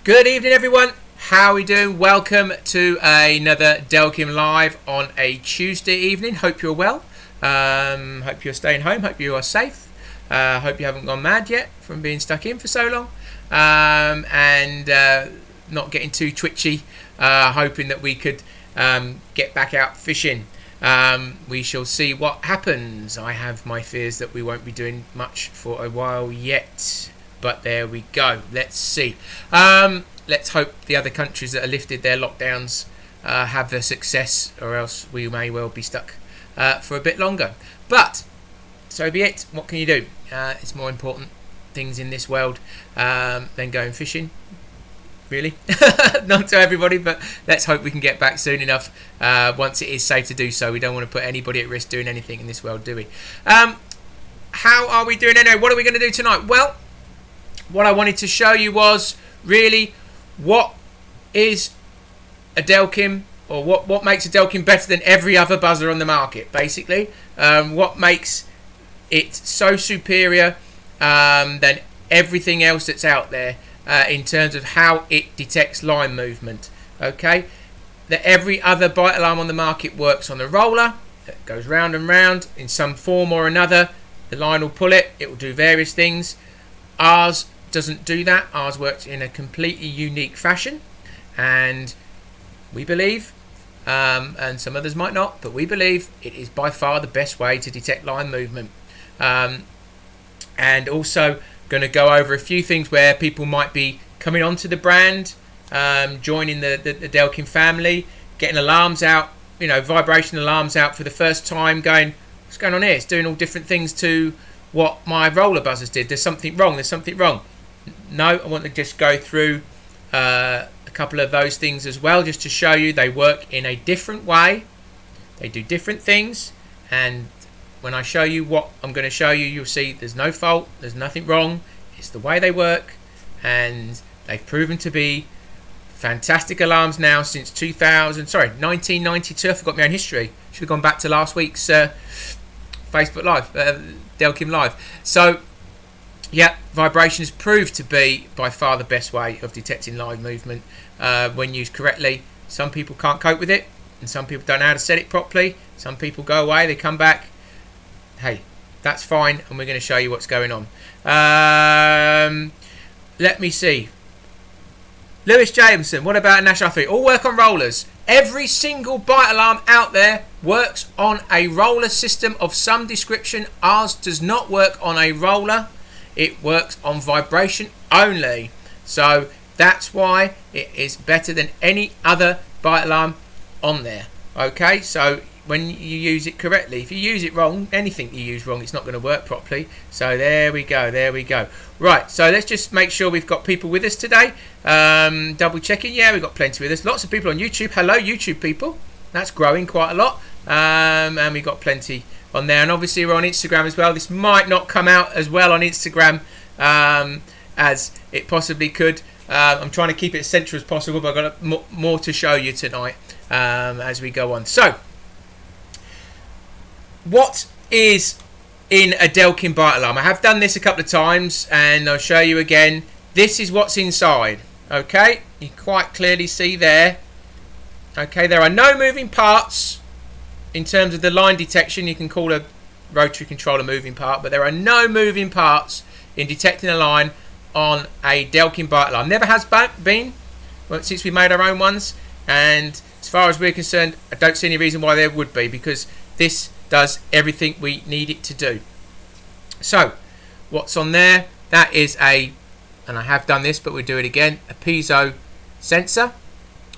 Good evening, everyone. How are we doing? Welcome to another Delkim Live on a Tuesday evening. Hope you're well. Hope you're staying home. Hope you are safe. Hope you haven't gone mad yet from being stuck in for so long. And not getting too twitchy. Hoping that we could get back out fishing. We shall see what happens. I have my fears that we won't be doing much for a while yet. But there we go. Let's see. Let's hope the other countries that have lifted their lockdowns have their success, or else we may well be stuck for a bit longer. But so be it. What can you do? It's more important things in this world than going fishing. Really, not to everybody, but let's hope we can get back soon enough once it is safe to do so. We don't want to put anybody at risk doing anything in this world, do we? How are we doing anyway? What are we going to do tonight? Well, what I wanted to show you was really what is a Delkim, or what makes a Delkim better than every other buzzer on the market, basically. What makes it so superior than everything else that's out there in terms of how it detects line movement. Okay, that every other bite alarm on the market works on the roller. It goes round and round in some form or another. The line will pull it. It will do various things. Ours doesn't do that. Ours works in a completely unique fashion, and we believe, and some others might not, but we believe it is by far the best way to detect line movement. And also going to go over a few things where people might be coming onto the brand, joining the Delkim family, getting alarms out, vibration alarms out for the first time, going, what's going on here? It's doing all different things to what my roller buzzers did. There's something wrong. No, I want to just go through a couple of those things as well, just to show you they work in a different way. They do different things, and when I show you what I'm going to show you, you'll see there's no fault, there's nothing wrong. It's the way they work, and they've proven to be fantastic alarms now since 1992. I forgot my own history. Should have gone back to last week's Facebook Live, Delkim Live. So, yeah, vibration has proved to be by far the best way of detecting live movement when used correctly. Some people can't cope with it, and some people don't know how to set it properly. Some people go away, they come back. Hey, that's fine, and we're going to show you what's going on. Let me see. Lewis Jameson, what about a Nash R3? All work on rollers. Every single bite alarm out there works on a roller system of some description. Ours does not work on a roller. It works on vibration only. So that's why it is better than any other bite alarm on there. Okay, so when you use it correctly, if you use it wrong, anything you use wrong, it's not going to work properly. So there we go. Right, so let's just make sure we've got people with us today. Double checking. Yeah, we've got plenty with us. Lots of people on YouTube. Hello, YouTube people. That's growing quite a lot. And we've got plenty on there, and obviously we're on Instagram as well. This might not come out as well on Instagram as it possibly could. I'm trying to keep it as central as possible, but I've got more to show you tonight as we go on. So, what is in a Delkim bite alarm? I have done this a couple of times, and I'll show you again. This is what's inside. Okay, you quite clearly see there. Okay, there are no moving parts. In terms of the line detection, you can call a rotary controller moving part, but there are no moving parts in detecting a line on a Delkim bite alarm. Never has been since we made our own ones, and as far as we're concerned, I don't see any reason why there would be, because this does everything we need it to do. So, what's on there? That is and I have done this, but we'll do it again, a piezo sensor.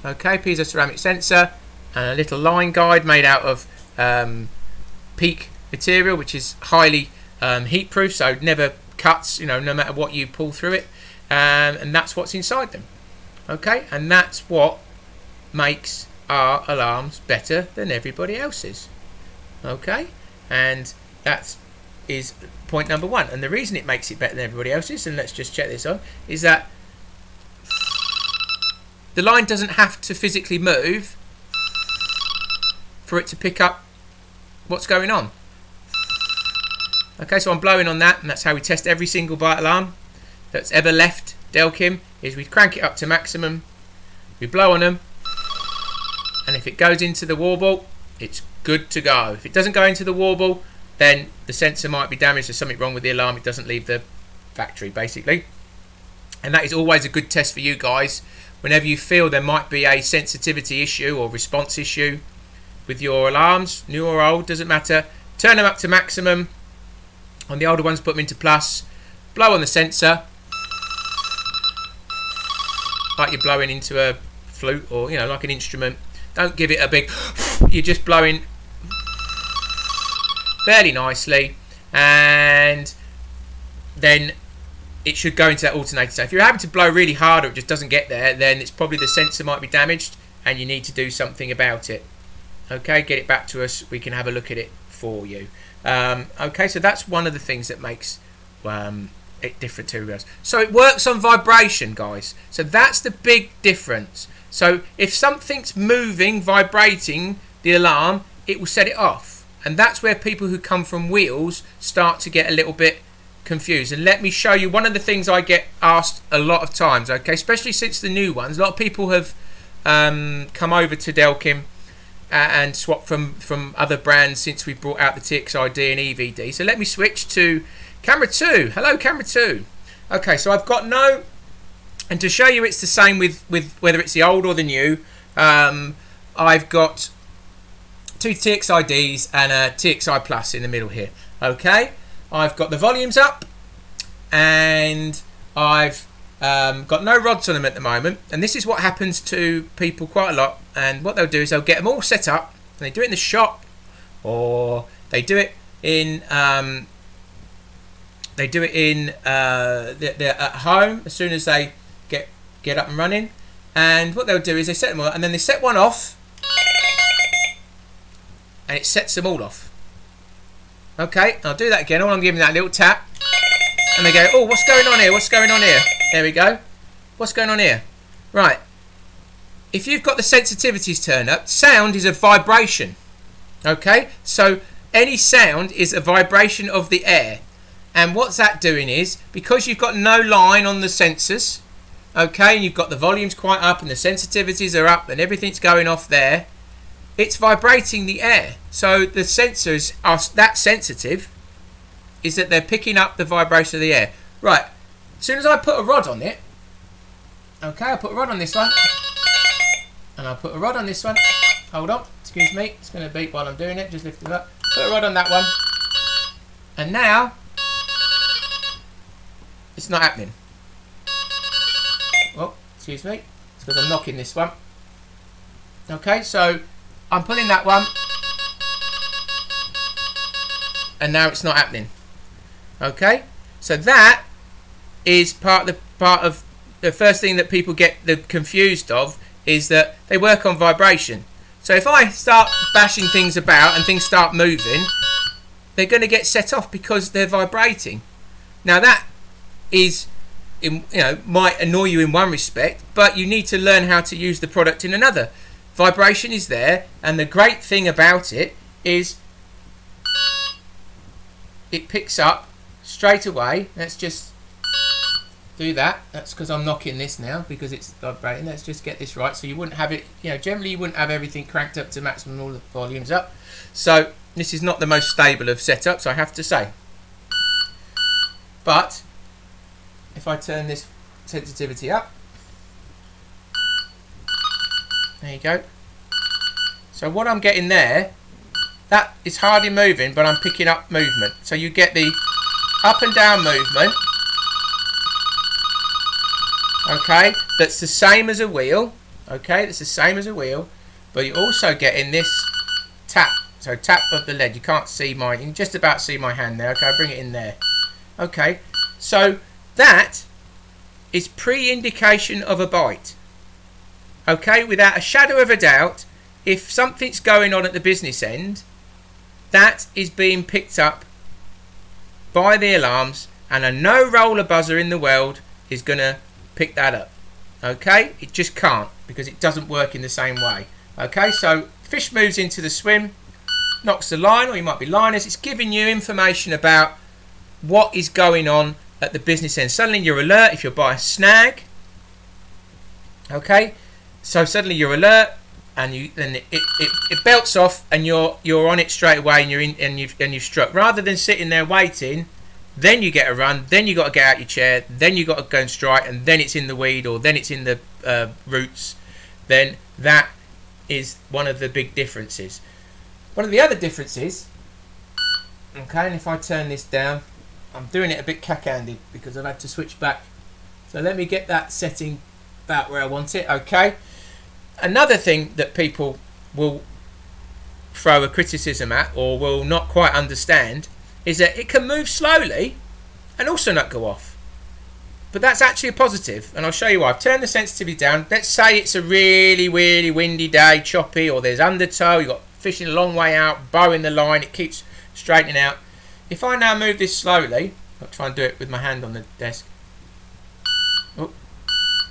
Okay, piezo ceramic sensor. And a little line guide made out of PEEK material, which is highly heat proof, so never cuts, no matter what you pull through it. And that's what's inside them. Okay, and that's what makes our alarms better than everybody else's. Okay, and that is point number one. And the reason it makes it better than everybody else's, and let's just check this on, is that the line doesn't have to physically move for it to pick up what's going on. Okay, so I'm blowing on that, and that's how we test every single bite alarm that's ever left Delkim. is we crank it up to maximum, we blow on them, and if it goes into the warble, it's good to go. If it doesn't go into the warble, then the sensor might be damaged. There's something wrong with the alarm. It doesn't leave the factory, basically. And that is always a good test for you guys. Whenever you feel there might be a sensitivity issue or response issue with your alarms, new or old, doesn't matter. Turn them up to maximum. On the older ones, put them into plus. Blow on the sensor, like you're blowing into a flute or, you know, like an instrument. Don't give it a big, you're just blowing fairly nicely, and then it should go into that alternator. So if you're having to blow really hard or it just doesn't get there, then it's probably the sensor might be damaged and you need to do something about it. Okay, get it back to us. We can have a look at it for you. Okay, so that's one of the things that makes it different to everybody else. So it works on vibration, guys. So that's the big difference. So if something's moving, vibrating the alarm, it will set it off. And that's where people who come from wheels start to get a little bit confused. And let me show you one of the things I get asked a lot of times, okay, especially since the new ones. A lot of people have come over to Delkim and swapped from other brands since we brought out the txi-d and EVD. So let me switch to camera 2. Hello, camera 2. Okay, so I've got no, and to show you it's the same with whether it's the old or the new, I've got two txi-ds and a txi plus in the middle here. Okay, I've got the volumes up and I've got no rods on them at the moment, and this is what happens to people quite a lot. And what they'll do is they'll get them all set up, and they do it in the shop, or they do it in they're at home as soon as they get up and running. And what they'll do is they set them all, and then they set one off, and it sets them all off. Okay, I'll do that again. All I'm giving that little tap, and they go, oh, what's going on here? What's going on here? There we go. What's going on here? Right. If you've got the sensitivities turned up, sound is a vibration. Okay, so any sound is a vibration of the air. And what's that doing is, because you've got no line on the sensors, okay, and you've got the volumes quite up and the sensitivities are up and everything's going off there, it's vibrating the air. So the sensors are that sensitive, is that they're picking up the vibration of the air. Right, as soon as I put a rod on it, okay, I'll put a rod on this one, and I'll put a rod on this one. Hold on, excuse me, it's going to beep while I'm doing it, just lift it up. Put a rod on that one, and now it's not happening. Oh, excuse me, it's because I'm knocking this one. Okay, so I'm pulling that one, and now it's not happening. Okay, so that is part of the first thing that people get confused of, is that they work on vibration. So if I start bashing things about and things start moving, they're going to get set off because they're vibrating. Now that is, might annoy you in one respect, but you need to learn how to use the product in another. Vibration is there, and the great thing about it is it picks up straight away. Let's just do that. That's because I'm knocking this now because it's vibrating. Let's just get this right, so you wouldn't have it, generally you wouldn't have everything cranked up to maximum, all the volumes up. So this is not the most stable of setups, I have to say. But if I turn this sensitivity up, there you go. So what I'm getting there, that is hardly moving, but I'm picking up movement. So you get the up and down movement. Okay, that's the same as a wheel. Okay, that's the same as a wheel, but you're also getting this tap. So tap of the lead. You can't see you can just about see my hand there. Okay, I'll bring it in there. Okay, so that is pre-indication of a bite. Okay, without a shadow of a doubt, if something's going on at the business end, that is being picked up by the alarms, and a no roller buzzer in the world is going to pick that up. Okay, it just can't, because it doesn't work in the same way. Okay, so fish moves into the swim, knocks the line, or you might be liners. It's giving you information about what is going on at the business end. Suddenly you're alert if you're by a snag. Okay, so suddenly you're alert, and it belts off, and you're on it straight away, and you've struck. Rather than sitting there waiting, then you get a run, then you got to get out your chair, then you got to go and strike, and then it's in the weed, or then it's in the roots. Then that is one of the big differences. One of the other differences, okay, and if I turn this down, I'm doing it a bit cack-handed because I've had to switch back. So let me get that setting back where I want it, okay. Another thing that people will throw a criticism at, or will not quite understand, is that it can move slowly and also not go off. But that's actually a positive, and I'll show you why. I've turned the sensitivity down. Let's say it's a really, really windy day, choppy, or there's undertow, you've got fishing a long way out, bow in the line, it keeps straightening out. If I now move this slowly, I'll try and do it with my hand on the desk. Oh,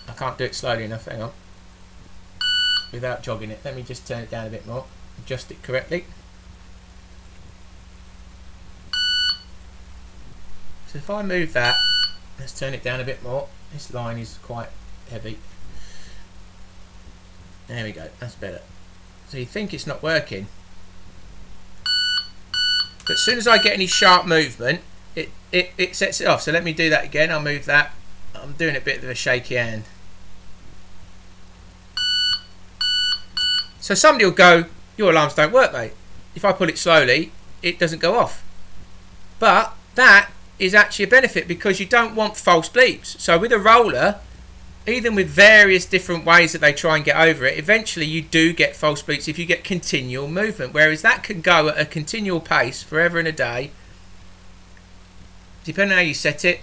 I can't do it slowly enough, hang on. Without jogging it. Let me just turn it down a bit more, adjust it correctly. So if I move that, let's turn it down a bit more. This line is quite heavy. There we go, that's better. So you think it's not working, but as soon as I get any sharp movement, it sets it off. So let me do that again. I'll move that. I'm doing a bit of a shaky hand. So somebody will go, your alarms don't work, mate. If I pull it slowly, it doesn't go off. But that is actually a benefit, because you don't want false bleeps. So with a roller, even with various different ways that they try and get over it, eventually you do get false bleeps if you get continual movement. Whereas that can go at a continual pace forever and a day, depending on how you set it.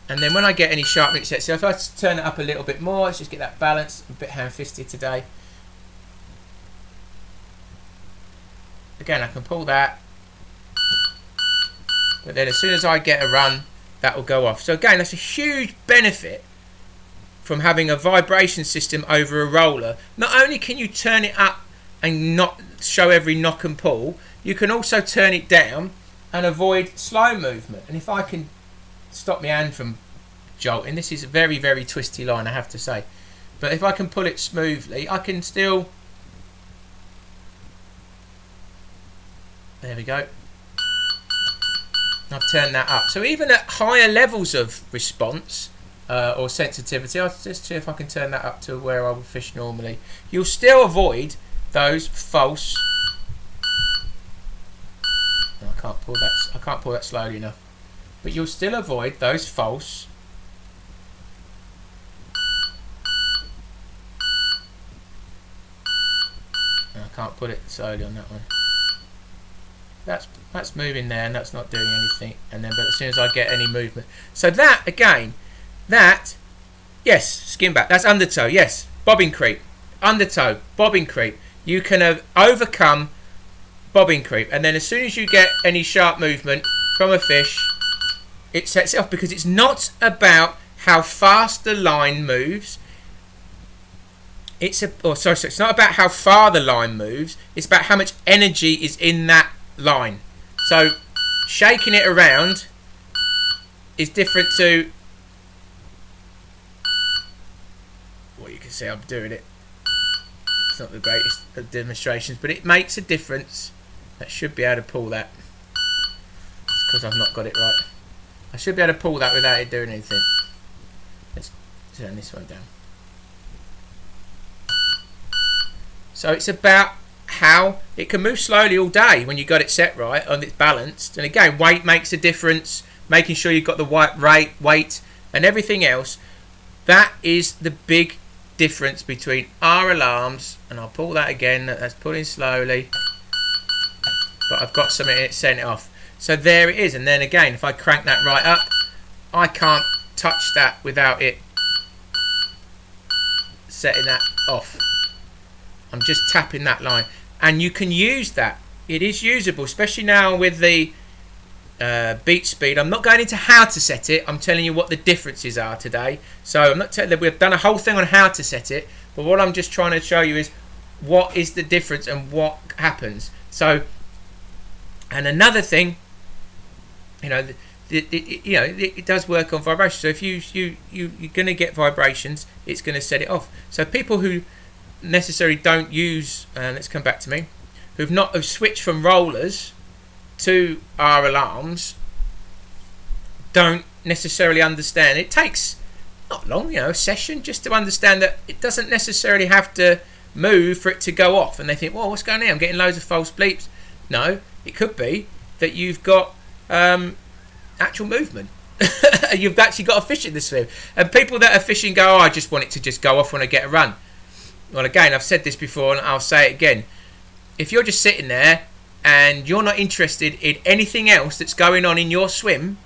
And then when I get any sharp mix set, so if I turn it up a little bit more, let's just get that balance. I'm a bit ham-fisted today. Again, I can pull that. But then as soon as I get a run, that will go off. So again, that's a huge benefit from having a vibration system over a roller. Not only can you turn it up and not show every knock and pull, you can also turn it down and avoid slow movement. And if I can stop my hand from jolting, this is a very, very twisty line, I have to say. But if I can pull it smoothly, I can still... There we go. I've turned that up. So even at higher levels of response or sensitivity, I'll just see if I can turn that up to where I would fish normally. You'll still avoid those false... No, I can't pull that slowly enough. But you'll still avoid those false... No, I can't put it slowly on that one. That's moving there, and that's not doing anything. And then, but as soon as I get any movement, so that again, that yes, skin back. That's undertow. Yes, bobbing creep, undertow, bobbing creep. You can overcome bobbing creep, and then as soon as you get any sharp movement from a fish, it sets it off, because it's not about how fast the line moves. It's not about how far the line moves. It's about how much energy is in that line. So shaking it around is different to what you can see. I'm doing it. It's not the greatest of demonstrations, but it makes a difference. That should be able to pull that. It's because I've not got it right. I should be able to pull that without it doing anything. Let's turn this one down. So it's about how it can move slowly all day when you got it set right and it's balanced. And again, weight makes a difference. Making sure you've got the right weight and everything else. That is the big difference between our alarms. And I'll pull that again. That's pulling slowly. But I've got something in it setting it off. So there it is. And then again, if I crank that right up, I can't touch that without it setting that off. I'm just tapping that line. And you can use that. It is usable, especially now with the beat speed. I'm not going into how to set it. I'm telling you what the differences are today. So I'm not telling you, we've done a whole thing on how to set it. But what I'm just trying to show you is what is the difference and what happens. So, and another thing, you know, it does work on vibration. So if you're going to get vibrations, it's going to set it off. So people who necessarily don't use, let's come back to me, who've switched from rollers to our alarms, don't necessarily understand. It takes not long, a session, just to understand that it doesn't necessarily have to move for it to go off. And they think, well, what's going on? I'm getting loads of false bleeps. No, it could be that you've got actual movement. You've actually got a fish in the swim. And people that are fishing go, I just want it to just go off when I get a run. Well, again, I've said this before and I'll say it again. If you're just sitting there and you're not interested in anything else that's going on in your swim,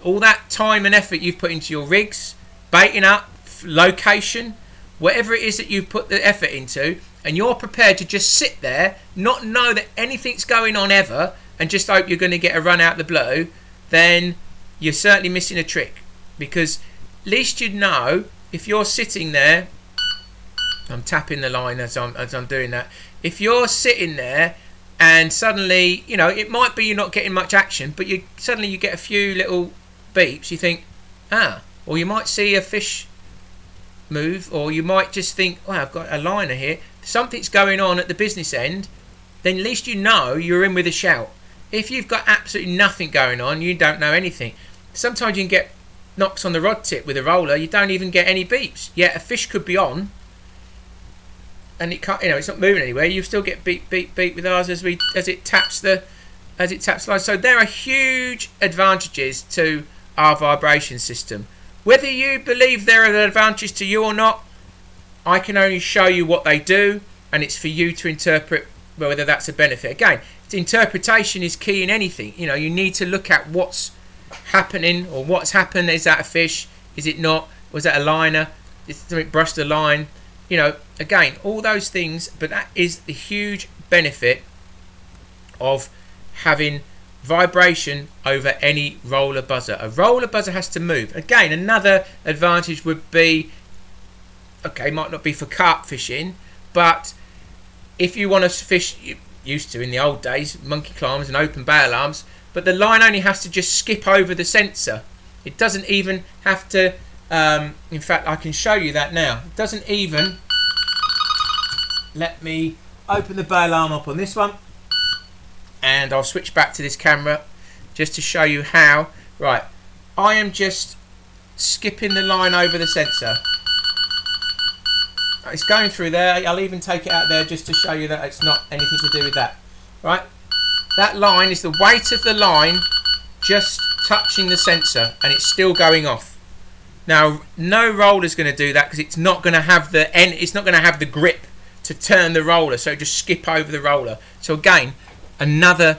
all that time and effort you've put into your rigs, baiting up, location, whatever it is that you've put the effort into, and you're prepared to just sit there, not know that anything's going on ever, and just hope you're going to get a run out the blue, then you're certainly missing a trick. Because at least you'd know, if you're sitting there, I'm tapping the line as I'm doing that, if you're sitting there and suddenly, it might be you're not getting much action, but suddenly you get a few little beeps, you think, or you might see a fish move, or you might just think, I've got a liner here, something's going on at the business end, then at least you know you're in with a shout. If you've got absolutely nothing going on, you don't know anything. Sometimes you can get knocks on the rod tip with a roller, you don't even get any beeps, yet a fish could be on and it can't, it's not moving anywhere. You still get beep beep beep with ours as it taps the line. So there are huge advantages to our vibration system. Whether you believe there are an advantage to you or not, I can only show you what they do, and it's for you to interpret whether that's a benefit. Again, interpretation is key in anything. You need to look at what's happening, or what's happened. Is that a fish? Is it not? Was that a liner? Did something brush the line? Again, all those things, but that is the huge benefit of having vibration over any roller buzzer. A roller buzzer has to move. Again, another advantage would be, might not be for carp fishing, but if you want to fish, you used to in the old days, monkey climbers and open bay alarms, but the line only has to just skip over the sensor. It doesn't even have to, in fact, I can show you that now. It doesn't even, let me open the bay alarm up on this one, and I'll switch back to this camera just to show you how. Right, I am just skipping the line over the sensor. It's going through there. I'll even take it out there just to show you that it's not anything to do with that. Right, that line is the weight of the line just touching the sensor, and it's still going off. Now, no roller is going to do that because it's not going to have the it's not going to have the grip to turn the roller, so just skip over the roller. So again, another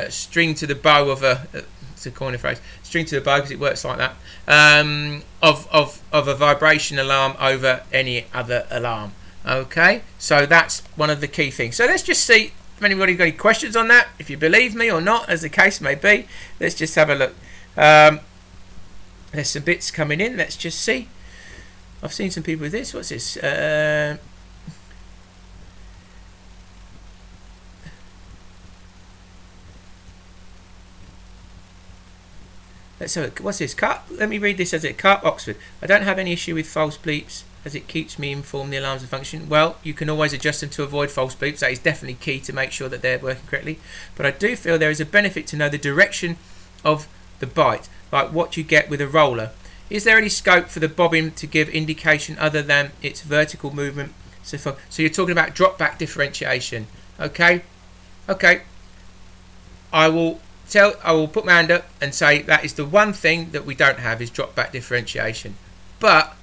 string to the bow of it's a corny phrase, string to the bow because it works like that, of a vibration alarm over any other alarm. Okay, so that's one of the key things. So let's just see if anybody's got any questions on that, if you believe me or not, as the case may be. Let's just have a look. There's some bits coming in. Let's just see. I've seen some people with this. What's this? Let's have a, what's this? Carp, let me read this as it. Carp Oxford. I don't have any issue with false bleeps as it keeps me informed the alarms are functioning. Well, you can always adjust them to avoid false bleeps. That is definitely key to make sure that they're working correctly. But I do feel there is a benefit to know the direction of the bite, like what you get with a roller. Is there any scope for the bobbin to give indication other than its vertical movement? So you're talking about drop back differentiation. Okay. I will put my hand up and say that is the one thing that we don't have, is drop back differentiation. But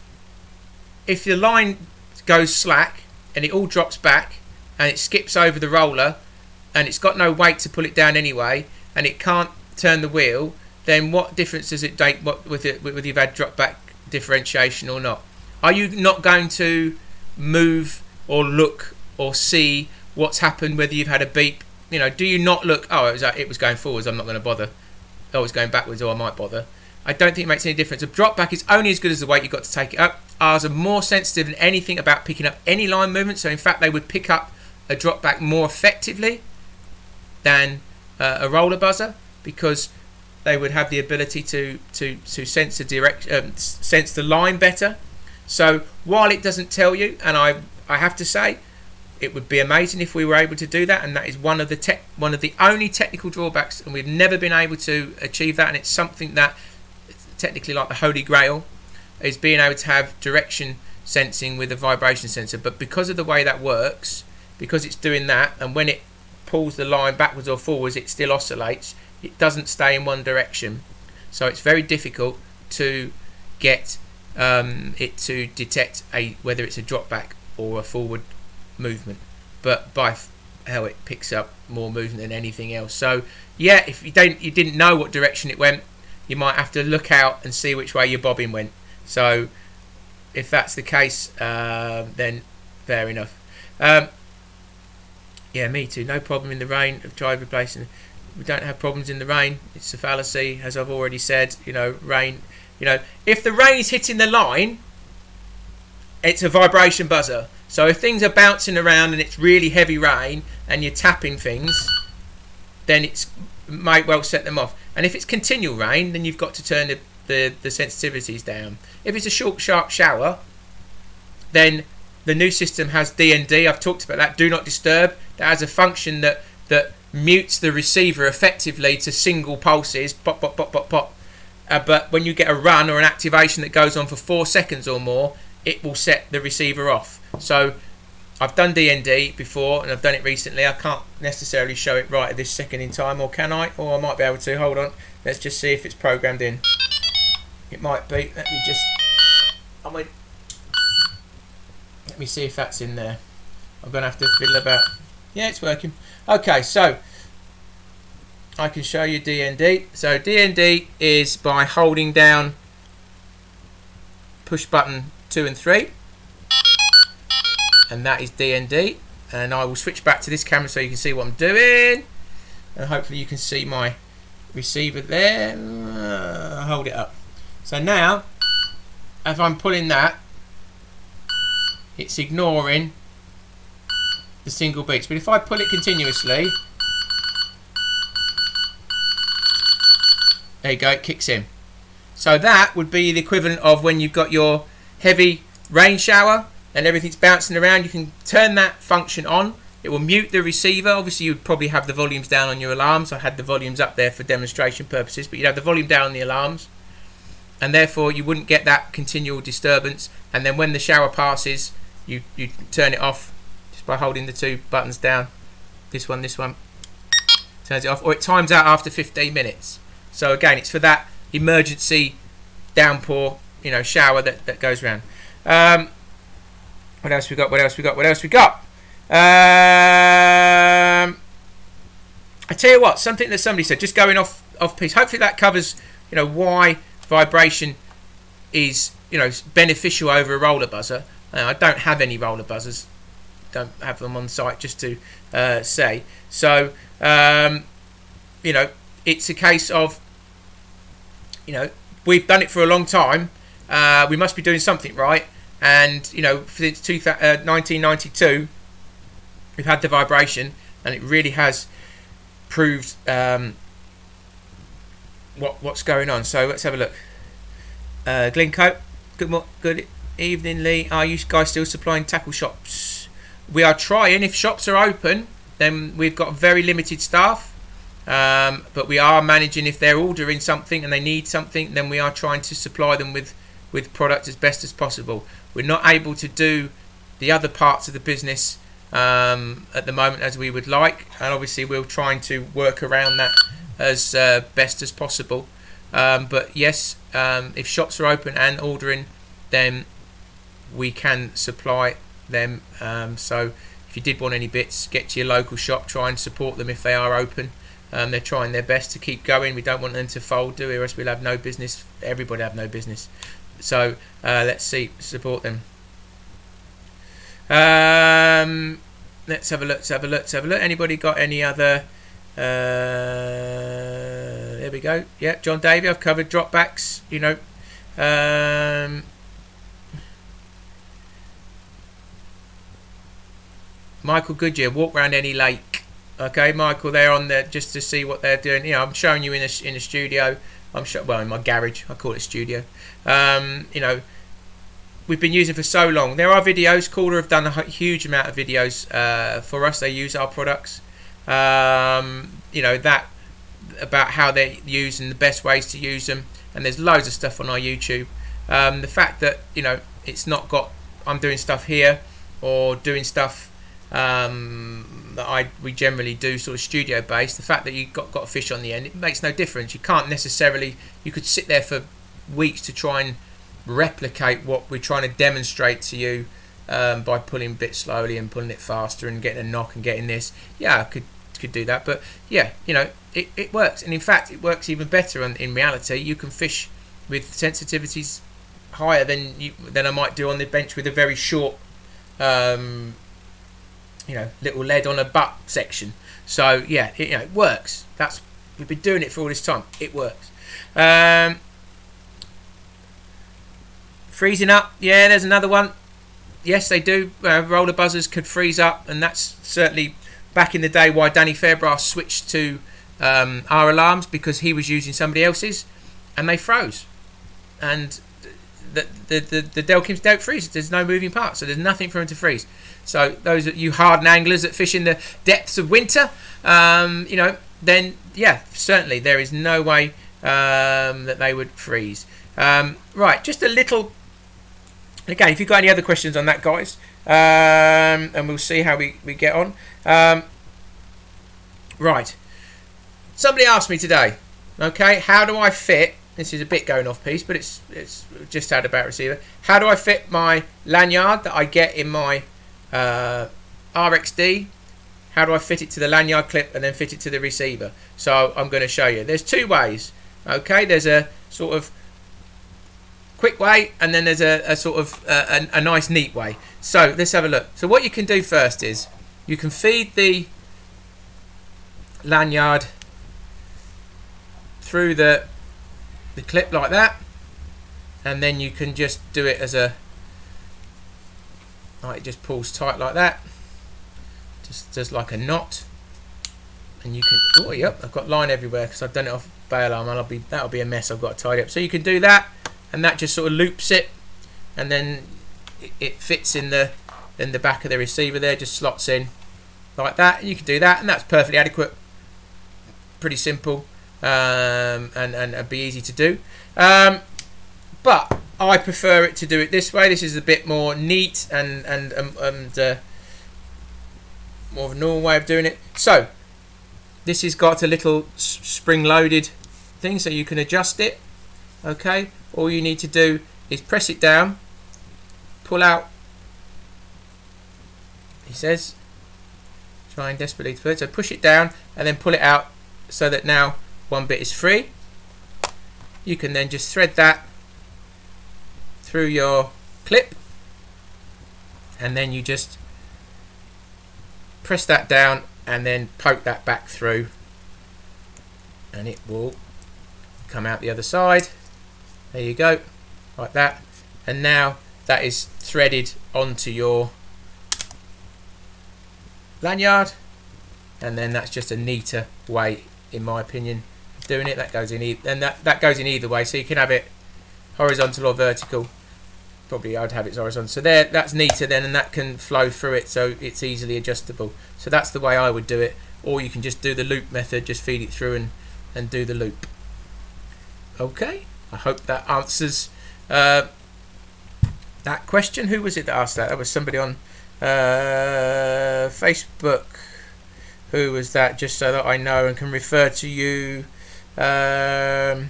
if the line goes slack and it all drops back and it skips over the roller and it's got no weight to pull it down anyway and it can't turn the wheel, then what difference does it make whether you've had drop back differentiation or not? Are you not going to move or look or see what's happened, whether you've had a beep? Do you not look, it was going forwards, I'm not going to bother. Oh, it's going backwards, I might bother. I don't think it makes any difference. A drop back is only as good as the weight you've got to take it up. Ours are more sensitive than anything about picking up any line movement. So in fact, they would pick up a drop back more effectively than a roller buzzer, because they would have the ability to sense the sense the line better. So while it doesn't tell you, and I have to say, it would be amazing if we were able to do that, and that is one of the only technical drawbacks, and we've never been able to achieve that. And it's something that technically, like the Holy Grail, is being able to have direction sensing with a vibration sensor. But because of the way that works, because it's doing that, and when it pulls the line backwards or forwards, it still oscillates. It doesn't stay in one direction, so it's very difficult to get it to detect whether it's a drop back or a forward movement. But by how it picks up more movement than anything else. So yeah, if you didn't know what direction it went, you might have to look out and see which way your bobbin went. So if that's the case, then fair enough. Yeah, me too. No problem in the rain of drive replacing. We don't have problems in the rain. It's a fallacy, as I've already said. Rain. If the rain is hitting the line, it's a vibration buzzer. So if things are bouncing around and it's really heavy rain and you're tapping things, then it might well set them off. And if it's continual rain, then you've got to turn the sensitivities down. If it's a short, sharp shower, then the new system has D&D. I've talked about that. Do not disturb. That has a function that mutes the receiver effectively to single pulses. Pop, pop, pop, pop, pop. But when you get a run or an activation that goes on for 4 seconds or more, it will set the receiver off. So I've done D&D before, and I've done it recently. I can't necessarily show it right at this second in time, or can I? Or I might be able to. Hold on. Let's just see if it's programmed in. It might be. Let me see if that's in there. I'm going to have to fiddle about. Yeah, it's working. Okay, so I can show you D&D. So D&D is by holding down push button 2 and 3. And that is D&D. And I will switch back to this camera so you can see what I'm doing. And hopefully you can see my receiver there. I'll hold it up. So now, if I'm pulling that, it's ignoring the single beats. But if I pull it continuously, there you go, it kicks in. So that would be the equivalent of when you've got your heavy rain shower and everything's bouncing around. You can turn that function on. It will mute the receiver. Obviously, you'd probably have the volumes down on your alarms. I had the volumes up there for demonstration purposes, but you'd have the volume down on the alarms, and therefore you wouldn't get that continual disturbance. And then when the shower passes, you turn it off just by holding the 2 buttons down. This one turns it off, or it times out after 15 minutes. So again, it's for that emergency downpour, shower that goes around. What else we got? I tell you what, something that somebody said, just going off piece. Hopefully that covers, why vibration is, beneficial over a roller buzzer. I don't have any roller buzzers. Don't have them on site, just to say. So, it's a case of, we've done it for a long time. We must be doing something right. And, since 1992, we've had the vibration, and it really has proved what's going on. So let's have a look. Glencoe, good evening, Lee. Are you guys still supplying tackle shops? We are trying. If shops are open, then we've got very limited staff. But we are managing. If they're ordering something and they need something, then we are trying to supply them with product as best as possible. We're not able to do the other parts of the business at the moment as we would like, and obviously we're trying to work around that as best as possible. But yes, if shops are open and ordering, then we can supply them. So if you did want any bits, get to your local shop, try and support them if they are open. They're trying their best to keep going. We don't want them to fold, do we? Or else we'll have no business. Everybody have no business. So let's support them. Let's have a look. Anybody got any other? There we go. Yeah, John Davey. I've covered dropbacks. Michael Goodyear. Walk around any lake. Okay, Michael, they're on there just to see what they're doing. You know, I'm showing you in a studio. Well, in my garage. I call it studio. You know, we've been using for so long. There are videos. Caller have done a huge amount of videos for us. They use our products. You know, that about how they're used and the best ways to use them. And there's loads of stuff on our YouTube. The fact that, you know, it's not got, I'm doing stuff here or doing stuff that we generally do sort of studio based. The fact that you got a fish on the end, it makes no difference. You can't necessarily, you could sit there for weeks to try and replicate what we're trying to demonstrate to you by pulling a bit slowly and pulling it faster and getting a knock and getting this. Yeah, I could do that, but yeah, you know, it works. And in fact, it works even better. And in reality, you can fish with sensitivities higher than I might do on the bench with a very short you know, little lead on a butt section. So yeah, you know, it works. We've been doing it for all this time. It works. Freezing up, yeah, there's another one. Yes, they do. Roller buzzers could freeze up, and that's certainly back in the day why Danny Fairbrass switched to our alarms, because he was using somebody else's and they froze. And the Delkims don't freeze. There's no moving parts, so there's nothing for them to freeze. So those of you hardened anglers that fish in the depths of winter, you know, then yeah, certainly there is no way that they would freeze. Right, just a little. Again, if you've got any other questions on that, guys, and we'll see how we get on. Right, somebody asked me today. Okay, how do I fit? This is a bit going off piece, but it's just had about receiver. How do I fit my lanyard that I get in my RXD? How do I fit it to the lanyard clip and then fit it to the receiver? So I'm going to show you. There's two ways. Okay, there's a sort of quick way, and then there's a sort of a nice neat way. So let's have a look. So what you can do first is you can feed the lanyard through the clip like that, and then you can just do it as a, right, it just pulls tight like that, just like a knot, and you can, oh yep, I've got line everywhere because I've done it off bail arm, and that'll be a mess. I've got to tidy up. So you can do that, and that just sort of loops it, and then it fits in the back of the receiver there, just slots in like that, and you can do that, and that's perfectly adequate. Pretty simple. And be easy to do, but I prefer it to do it this way. This is a bit more neat and more of a normal way of doing it. So this has got a little spring-loaded thing, so you can adjust it. Okay, all you need to do is press it down, pull out. He says, trying desperately to put it. So push it down and then pull it out, so that now one bit is free. You can then just thread that through your clip, and then you just press that down and then poke that back through, and it will come out the other side. There you go, like that. And now that is threaded onto your lanyard, and then that's just a neater way, in my opinion, of doing it. That goes in that goes in either way, so you can have it horizontal or vertical. Probably I'd have it horizontal. So there, that's neater then, and that can flow through it, so it's easily adjustable. So that's the way I would do it. Or you can just do the loop method, just feed it through and do the loop. Okay, I hope that answers that question. Who was it that asked that? That was somebody on Facebook. Who was that? Just so that I know and can refer to you. Can't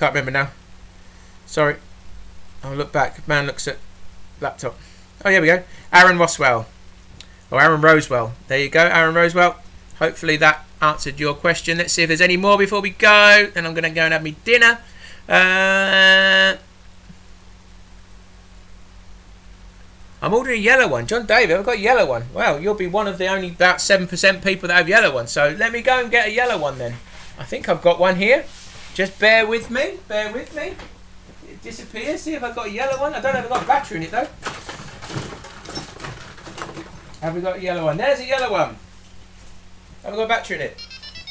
remember now. Sorry. I'll look back. Man looks at laptop. Oh, here we go. Aaron Roswell. Or Aaron Rosewell. There you go, Aaron Rosewell. Hopefully that answered your question. Let's see if there's any more before we go. Then I'm going to go and have me dinner. I'm ordering a yellow one. John David, I've got a yellow one. Well, you'll be one of the only about 7% people that have yellow ones. So let me go and get a yellow one then. I think I've got one here. Just bear with me. Bear with me. It disappears. See if I've got a yellow one. I don't know if I've got a battery in it though. Have we got a yellow one? There's a yellow one. Have we got a battery in it?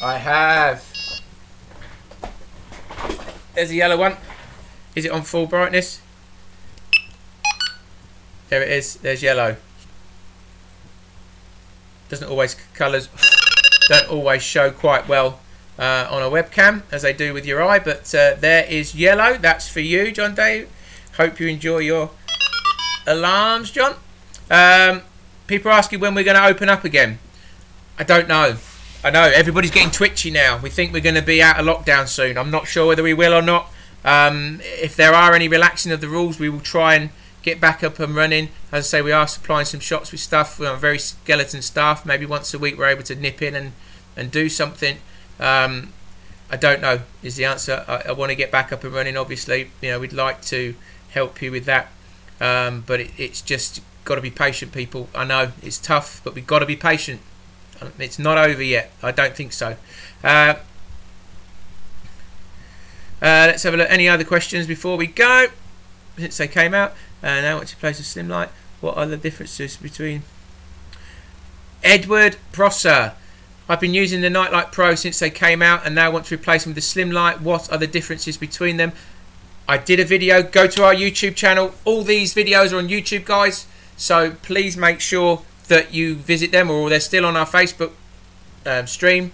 I have. There's a yellow one. Is it on full brightness? There it is. There's yellow. Doesn't always, colours don't always show quite well on a webcam as they do with your eye, but there is yellow. That's for you, John Dave. Hope you enjoy your alarms, John. People are asking when we're going to open up again. I don't know. I know everybody's getting twitchy now. We think we're going to be out of lockdown soon. I'm not sure whether we will or not. If there are any relaxing of the rules, we will try and get back up and running. As I say, we are supplying some shops with stuff. We're very skeleton staff. Maybe once a week we're able to nip in and do something. I don't know is the answer. I want to get back up and running. Obviously, we'd like to help you with that, but it's just got to be patient, people. I know it's tough, but we've got to be patient. It's not over yet. I don't think so. Let's have a look. Any other questions before we go? Since they came out, now once you place a slim light, what are the differences between Edward Prosser? I've been using the Nightlight Pro since they came out, and now want to replace them with the slim light. What are the differences between them? I did a video. Go to our YouTube channel. All these videos are on YouTube, guys. So please make sure that you visit them, or they're still on our Facebook stream.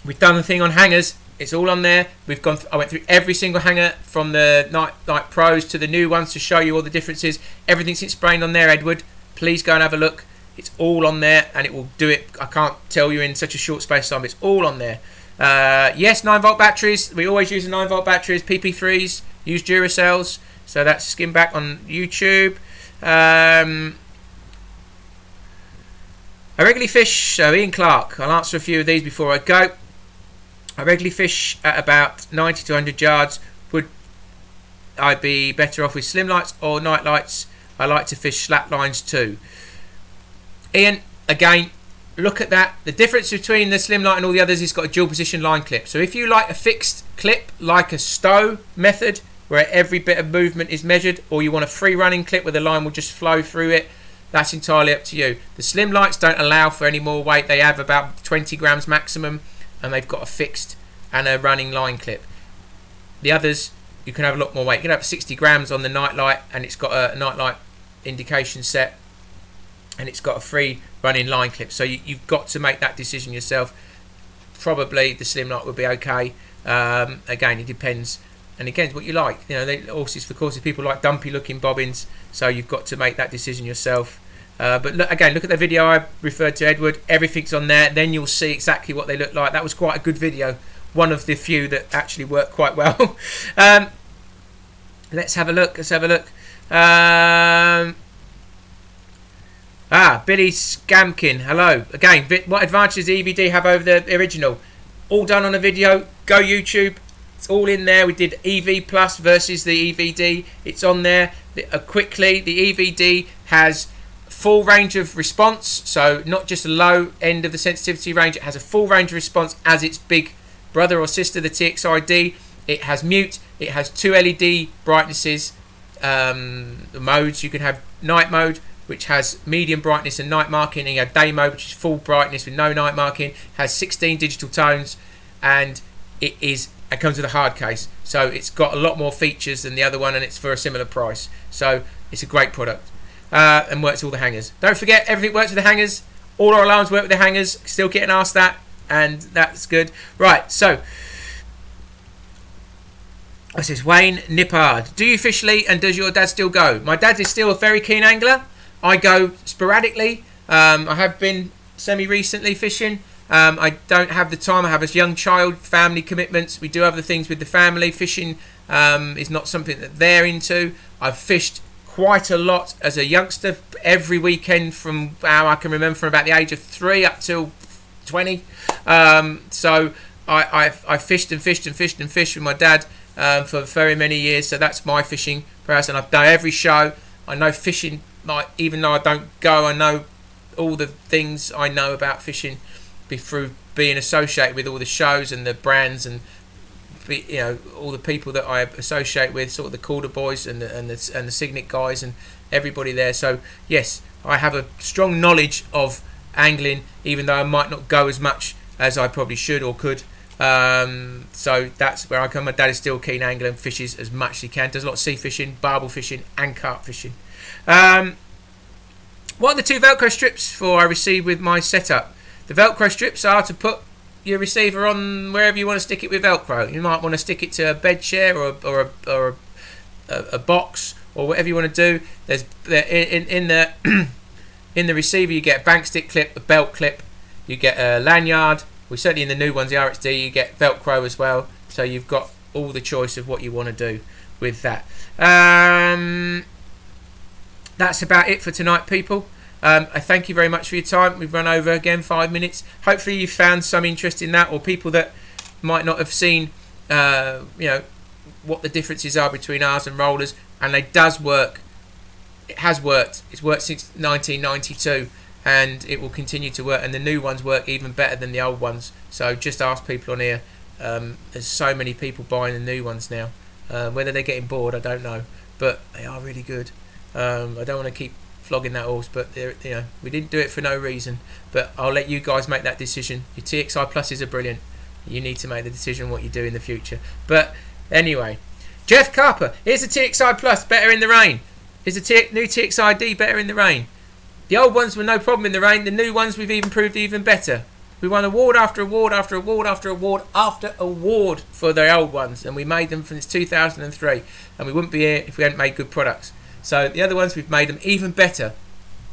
We've done the thing on hangers. It's all on there. I went through every single hanger from the Nightlight Pros to the new ones to show you all the differences. Everything's explained on there, Edward. Please go and have a look. It's all on there, and it will do it. I can't tell you in such a short space of time. It's all on there. Yes, 9-volt batteries. We always use the 9-volt batteries. PP3s. Use Duracells. So that's skim back on YouTube. I regularly fish. So Ian Clark. I'll answer a few of these before I go. I regularly fish at about 90 to 100 yards. Would I be better off with slim lights or night lights? I like to fish slack lines too. Ian, again, look at that. The difference between the slim light and all the others is got a dual position line clip. So if you like a fixed clip, like a stow method, where every bit of movement is measured, or you want a free running clip where the line will just flow through it, that's entirely up to you. The slim lights don't allow for any more weight. They have about 20 grams maximum, and they've got a fixed and a running line clip. The others, you can have a lot more weight. You can have 60 grams on the Nightlight, and it's got a Nightlight indication set, and it's got a free running line clip. So you've got to make that decision yourself. Probably the slim light would be okay. Again, it depends, and again, what you like. Horses for courses, people like dumpy looking bobbins, so you've got to make that decision yourself. But look at the video I referred to, Edward. Everything's on there. Then you'll see exactly what they look like. That was quite a good video. One of the few that actually worked quite well. Let's have a look. Billy Scamkin. Hello. Again, what advantages does the EVD have over the original? All done on a video. Go YouTube. It's all in there. We did EV Plus versus the EVD. It's on there. Quickly, the EVD has full range of response, so not just a low end of the sensitivity range. It has a full range of response as its big brother or sister, the txi-d. It has mute. It has 2 LED brightnesses. The modes, you can have night mode, which has medium brightness and night marking, and you have day mode, which is full brightness with no night marking. Has 16 digital tones, and it comes with a hard case, so it's got a lot more features than the other one, and it's for a similar price. So it's a great product. And works all the hangers. Don't forget, everything works with the hangers. All our alarms work with the hangers. Still getting asked that, and that's good. Right, so this is Wayne Nippard. Do you fish Lee, and does your dad still go? My dad is still a very keen angler. I go sporadically. I have been semi-recently fishing. I don't have the time. I have a young child, family commitments. We do other things with the family. Fishing is not something that they're into. I've fished quite a lot as a youngster, every weekend from I can remember, from about the age of 3 up till 20. So I fished with my dad for very many years. So that's my fishing person. I've done every show. I know fishing, like, even though I don't go, I know all the things I know about fishing through being associated with all the shows and the brands, and all the people that I associate with, sort of the Calder boys and the Signet guys and everybody there. So yes, I have a strong knowledge of angling, even though I might not go as much as I probably should or could. So that's where I come. My dad is still a keen angler and fishes as much as he can. Does a lot of sea fishing, barbel fishing and carp fishing. What are the 2 Velcro strips for I received with my setup? The Velcro strips are to put your receiver on wherever you want to stick it with Velcro. You might want to stick it to a bed chair or a box or whatever you want to do. There's in the in the receiver you get a bank stick clip, a belt clip, you get a lanyard. Well, certainly in the new ones, the RXD, you get Velcro as well. So you've got all the choice of what you want to do with that. That's about it for tonight, people. I thank you very much for your time. We've run over again 5 minutes. Hopefully you found some interest in that, or people that might not have seen what the differences are between ours and rollers. And it does work. It has worked. It's worked since 1992, and it will continue to work. And the new ones work even better than the old ones. So just ask people on here. There's so many people buying the new ones now. Whether they're getting bored, I don't know, but they are really good. I don't want to keep flogging that horse, but we didn't do it for no reason. But I'll let you guys make that decision. Your TXI Pluses are brilliant. You need to make the decision what you do in the future. But anyway, Jeff Carper, here's a TXI Plus better in the rain. Is the new txi-d better in the rain? The old ones were no problem in the rain. The new ones we've even proved even better. We won award after award after award after award after award for the old ones, and we made them since 2003. And we wouldn't be here if we hadn't made good products. So the other ones, we've made them even better.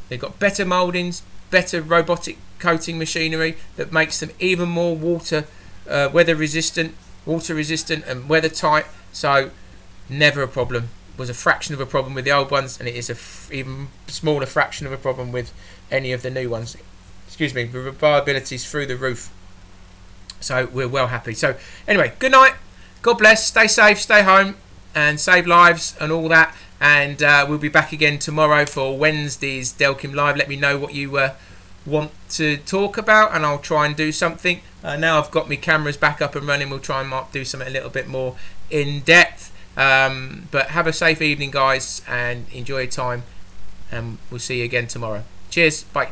They've got better mouldings, better robotic coating machinery that makes them even more water resistant, and weather tight. So never a problem. Was a fraction of a problem with the old ones, and it is a even smaller fraction of a problem with any of the new ones. Excuse me, the reliability is through the roof. So we're well happy. So anyway, good night. God bless. Stay safe. Stay home, and save lives and all that. And we'll be back again tomorrow for Wednesday's Delkim Live. Let me know what you want to talk about, and I'll try and do something. Now I've got my cameras back up and running, we'll try and do something a little bit more in depth. But have a safe evening, guys, and enjoy your time, and we'll see you again tomorrow. Cheers. Bye.